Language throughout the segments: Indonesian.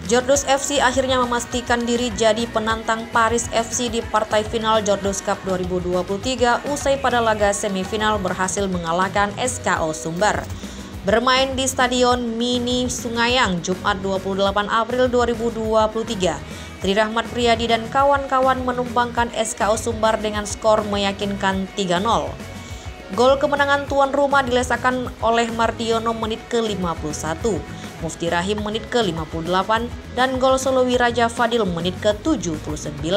Jordus FC akhirnya memastikan diri jadi penantang Paris FC di partai final Jordus Cup 2023 usai pada laga semifinal berhasil mengalahkan SKO Sumbar. Bermain di Stadion Mini Sungayang Jumat 28 April 2023, Tri Rahmat Priyadi dan kawan-kawan menumbangkan SKO Sumbar dengan skor meyakinkan 3-0. Gol kemenangan tuan rumah dilesakan oleh Mardiono menit ke-51. Mufti Rahim menit ke-58 dan gol Solowi Raja Fadil menit ke-79.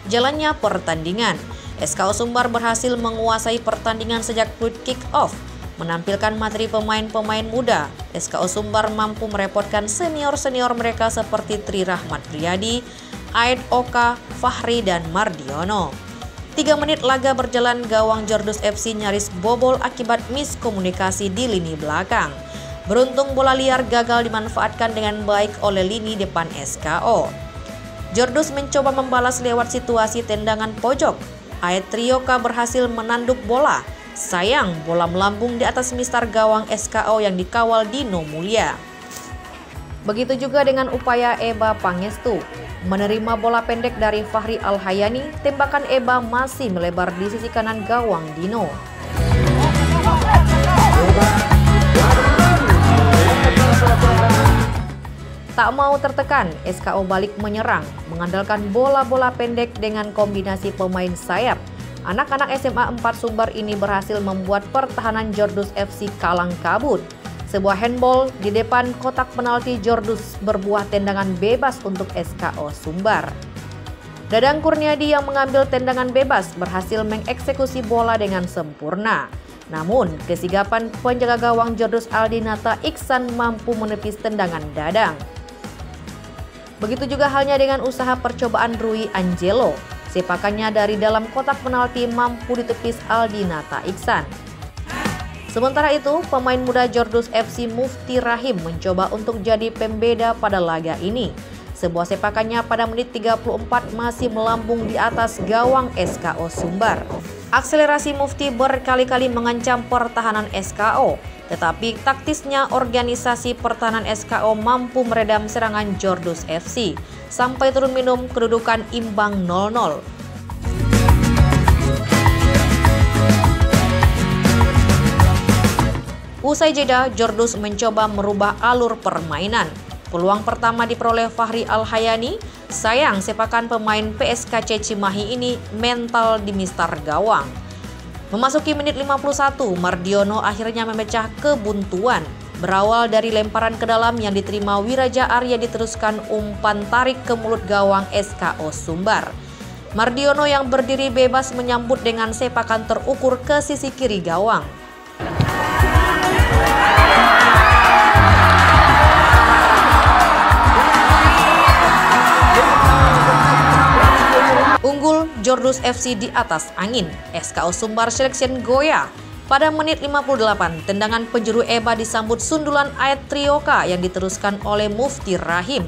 Jalannya pertandingan, SKO Sumbar berhasil menguasai pertandingan sejak fluid kick off. Menampilkan materi pemain-pemain muda, SKO Sumbar mampu merepotkan senior-senior mereka seperti Tri Rahmat Priyadi, Aed Oka, Fahri, dan Mardiono. 3 menit laga berjalan, gawang Jordus FC nyaris bobol akibat miskomunikasi di lini belakang. Beruntung bola liar gagal dimanfaatkan dengan baik oleh lini depan SKO. Jordus mencoba membalas lewat situasi tendangan pojok. Aed Trioka berhasil menanduk bola. Sayang, bola melambung di atas mistar gawang SKO yang dikawal Dino Mulia. Begitu juga dengan upaya Eba Pangestu. Menerima bola pendek dari Fahri Al-Hayani, tembakan Eba masih melebar di sisi kanan gawang Dino. Tak mau tertekan, SKO balik menyerang, mengandalkan bola-bola pendek dengan kombinasi pemain sayap. Anak-anak SMA 4 Sumbar ini berhasil membuat pertahanan Jordus FC kalang kabut. Sebuah handball di depan kotak penalti Jordus berbuah tendangan bebas untuk SKO Sumbar. Dadang Kurniadi yang mengambil tendangan bebas berhasil mengeksekusi bola dengan sempurna. Namun, kesigapan penjaga gawang Jordus Aldinata Iksan mampu menepis tendangan Dadang. Begitu juga halnya dengan usaha percobaan Rui Angelo. Sepakannya dari dalam kotak penalti mampu ditepis Aldinata Iksan. Sementara itu, pemain muda Jordus FC Mufti Rahim mencoba untuk jadi pembeda pada laga ini. Sebuah sepakannya pada menit 34 masih melambung di atas gawang SKO Sumbar. Akselerasi Mufti berkali-kali mengancam pertahanan SKO, tetapi taktisnya organisasi pertahanan SKO mampu meredam serangan Jordus FC sampai turun minum kedudukan imbang 0-0. Usai jeda, Jordus mencoba merubah alur permainan. Peluang pertama diperoleh Fahri Al-Hayani. Sayang, sepakan pemain PSKC Cimahi ini mental di mistar gawang. Memasuki menit 51, Mardiono akhirnya memecah kebuntuan. Berawal dari lemparan ke dalam yang diterima Wiraja Arya diteruskan umpan tarik ke mulut gawang SKO Sumbar. Mardiono yang berdiri bebas menyambut dengan sepakan terukur ke sisi kiri gawang. Unggul Jordus FC di atas angin, SKO Sumbar Selection goyah. Pada menit 58, tendangan penjuru Eba disambut sundulan Aed Trioka yang diteruskan oleh Mufti Rahim.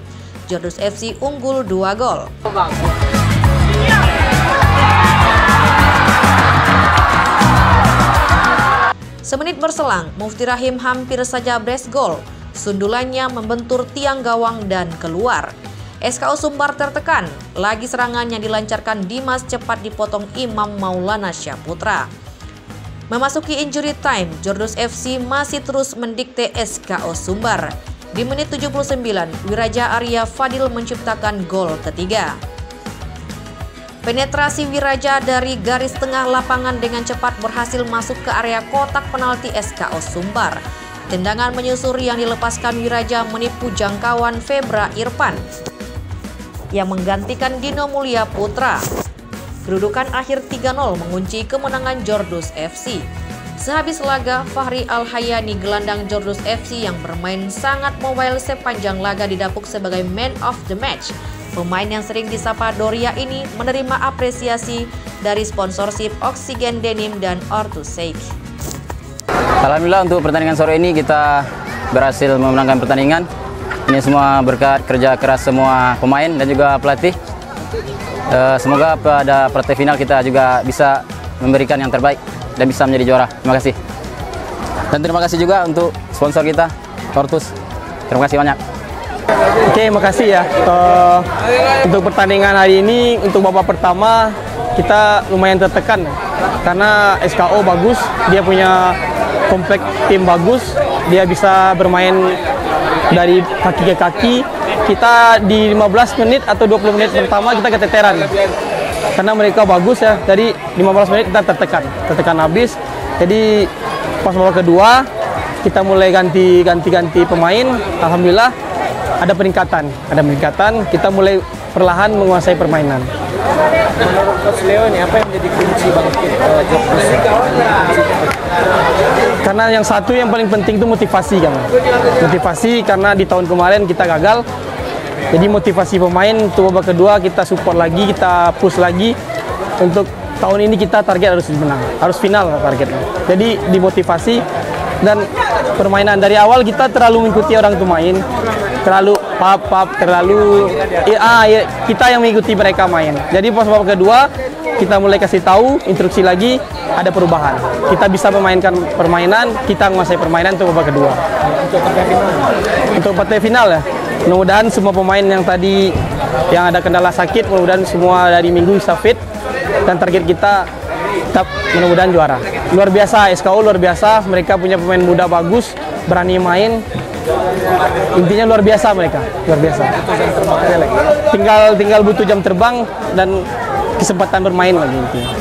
Jordus FC unggul 2 gol. Semenit berselang, Mufti Rahim hampir saja brace gol. Sundulannya membentur tiang gawang dan keluar. SKO Sumbar tertekan, lagi serangan yang dilancarkan Dimas cepat dipotong Imam Maulana Syaputra. Memasuki injury time, Jordus FC masih terus mendikte SKO Sumbar. Di menit 79, Wiraja Arya Fadil menciptakan gol ketiga. Penetrasi Wiraja dari garis tengah lapangan dengan cepat berhasil masuk ke area kotak penalti SKO Sumbar. Tendangan menyusur yang dilepaskan Wiraja menipu jangkauan Febra Irfan yang menggantikan Dino Mulia Putra. Kedudukan akhir 3-0 mengunci kemenangan Jordus FC. Sehabis laga, Fahri Al-Hayani gelandang Jordus FC yang bermain sangat mobile sepanjang laga didapuk sebagai man of the match. Pemain yang sering disapa Doria ini menerima apresiasi dari sponsorship Oksigen Denim dan Ortusek. Alhamdulillah untuk pertandingan sore ini kita berhasil memenangkan pertandingan. Ini semua berkat kerja keras semua pemain dan juga pelatih. Semoga pada partai final kita juga bisa memberikan yang terbaik dan bisa menjadi juara. Terima kasih. Dan terima kasih juga untuk sponsor kita, Ortus. Terima kasih banyak. Oke, makasih ya. Untuk pertandingan hari ini, untuk babak pertama kita lumayan tertekan karena SKO bagus, dia punya komplek tim bagus, dia bisa bermain dari kaki ke kaki. Kita di 15 menit atau 20 menit pertama kita keteteran karena mereka bagus ya. Jadi 15 menit kita tertekan habis. Jadi pas babak kedua kita mulai ganti pemain. Alhamdulillah ada peningkatan. Kita mulai perlahan menguasai permainan. Menurut Coach Leo ini apa yang menjadi kunci bangkit Jordus? Karena yang satu yang paling penting itu motivasi kan. Motivasi karena di tahun kemarin kita gagal. Jadi motivasi pemain untuk babak kedua kita support lagi, kita push lagi. Untuk tahun ini kita target harus menang, harus final targetnya. Jadi dimotivasi dan permainan dari awal kita terlalu mengikuti orang tuh main, terlalu kita yang mengikuti mereka main. Jadi pas babak kedua kita mulai kasih tahu instruksi lagi, ada perubahan. Kita bisa memainkan permainan, kita menguasai permainan untuk babak kedua. Untuk partai final ya. Mudah-mudahan semua pemain yang tadi yang ada kendala sakit, mudah-mudahan semua dari minggu bisa fit dan target kita tetap mudah-mudahan juara. Luar biasa, SKO luar biasa, mereka punya pemain muda bagus, berani main. Intinya luar biasa mereka, luar biasa. Tinggal butuh jam terbang dan kesempatan bermain lagi intinya.